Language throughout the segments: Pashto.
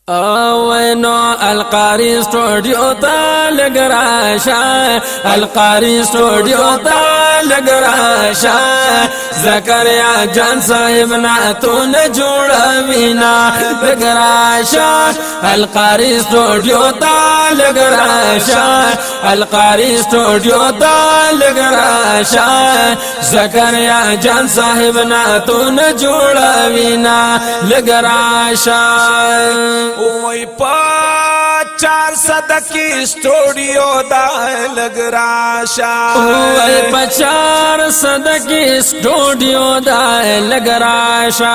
وینو القاری سٹوڈیو تا لگ راشا القاری سٹوڈیو تا لگ راشا زکریا جان صاحب نا تو نه جوړ وینا لگ راشا القاری سٹوڈیو تا لگ راشا القاری سٹوڈیو تا لگ راشا زکریا جان صاحب نا تو نه جوړ وینا لگ راشا وای پا 400 کی سٹوڈیو دا لگ راشا وای پا 400 کی سٹوڈیو دا لگ راشا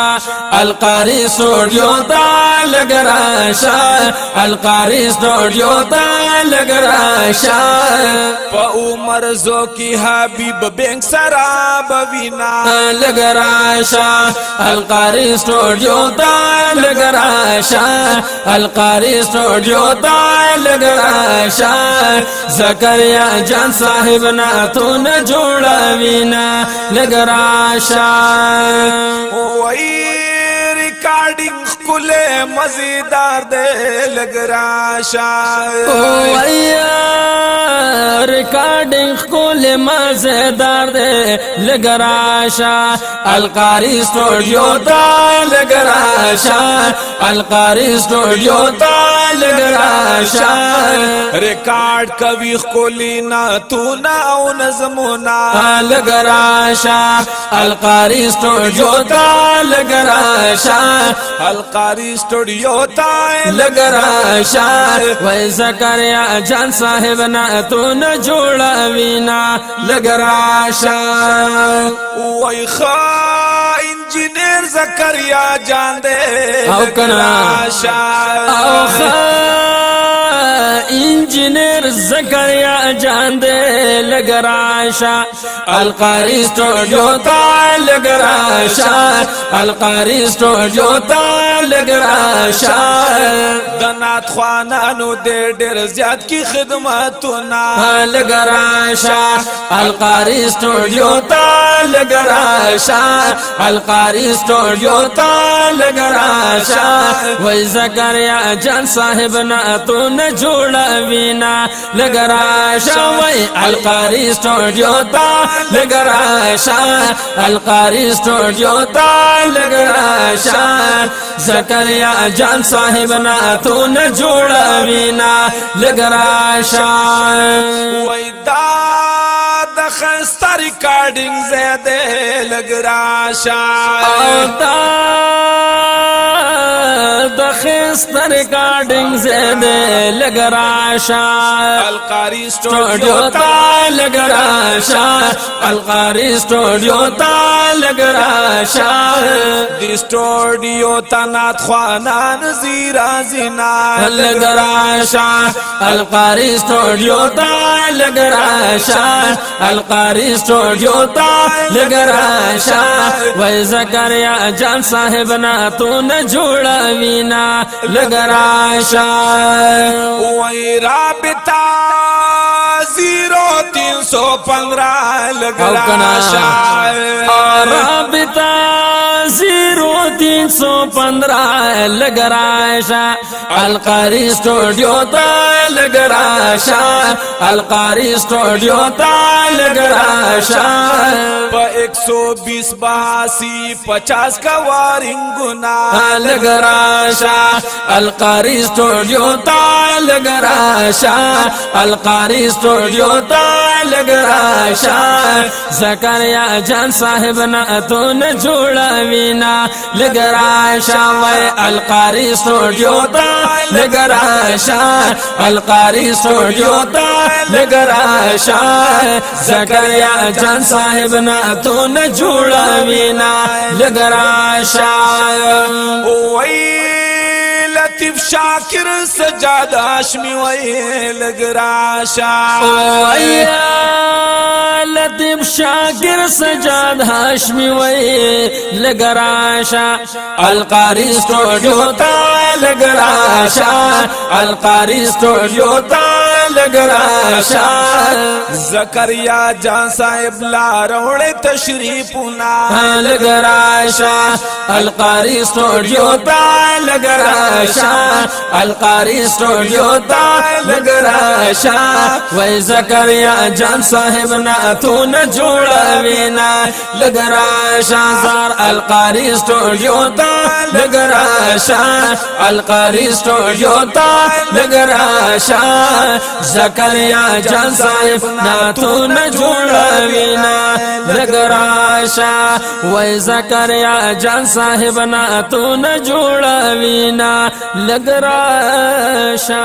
القاری سٹوڈیو دا لگ راشا القاری سٹوڈیو دا لگ راشا پا عمر زو کی حبیب بینک سراب وینا لگ راشا القاری سٹوڈیو دا لگ راشا القاری سٹوڈیو دا لگ راشا زکریا جان صاحب نا تو نه جوړ وینا لگ راشا وای ریکارڈنگ کله مزیدار دے لگ راشا وای ریکارڈنگ کله مزیدار دے لگ راشا القاری سٹوڈیو دا لگ راشا القاری سٹوڈیو دا لگ راشا ریکارڈ کوي خولي نا تو نا او نظمونا لگ راشا القاری سٹوڈیو دا لگ راشا القاری سٹوڈیو تا لگ راشا وای زکریا جان صاحب نا تو نه جوړ وینا لگ راشا وای خا انجینئر زکریا جان دے او لگ کنا راشا او انجینئر زکریا جان دے لگ راشا القاری سٹوڈیو تا لگ راشا القاری سٹوڈیو تا لگ راشا دنات خوانانو دے ډیر زیات کی خدمتونا لگ راشا القاری سٹوڈیو تا لگ راشا القاری سٹوڈیو تا لگ راشا وای زکریا جان صاحب نا تو نه جوړ وینا لگ راشا وای القاری سٹوڈیو تا لگ راشا القاری سٹوڈیو تا لگ راشا زکریا جان صاحب نا تو نه جوړ وینا لگ راشا وای دا د خسته ریکارډینګ زیاده لگ راشا دا د خسته ریکارډینګ زیاده لگ راشا القاری سٹوڈیو تا لگ راشا القاری سٹوڈیو تا لگ راشا دی سٹوڈیو تا نات خوانان زیرا زینا لگ راشا القاری سٹوڈیو تا لگ راشا القاری سٹوڈیو تا لگ راشا وای زکریا جان صاحب نا تو نه جوړ وینا لگ راشا وای رابطہ 0315 لگ راشا رابطہ 0315 لگ راشا القاری سٹوڈیو تا لگ راشا القاری سٹوڈیو تا لگ راشا پا 120 82 50 کا وارنگنا لگ راشا القاری سٹوڈیو تا لگ راشا القاری سٹوڈیو تا لگ راشا زکریا جان صاحب نا تو نه جوړ وینا لگ راشا وای القاری سٹوڈیو تا لگ راشا القاری سٹوڈیو تا لگ راشا زکریا جان صاحب نا تو نه جوړ وینا لگ راشا وای لطیف شاکر سجاد هاشمی وای لگ راشا وای لطیف شاکر سجاد هاشمی وای لگ راشا القاری سٹوڈیو تا لگ راشا القاری سٹوڈیو تا لگراشا زکریا جان صاحب لا روڑے تشریفنا لگراشا القاری اسٹوڈیو تا لگراشا القاری اسٹوڈیو تا لگراشا وی زکریا جان صاحب نا تو نہ جوڑا وینا لگراشا زار القاری اسٹوڈیو تا لگراشا القاری اسٹوڈیو تا لگراشا زکریا جان صاحب نا تو نہ جوڑا وینا لگراشا وی زکریا جان صاحب نا تو نہ جوڑا وینا لگراشا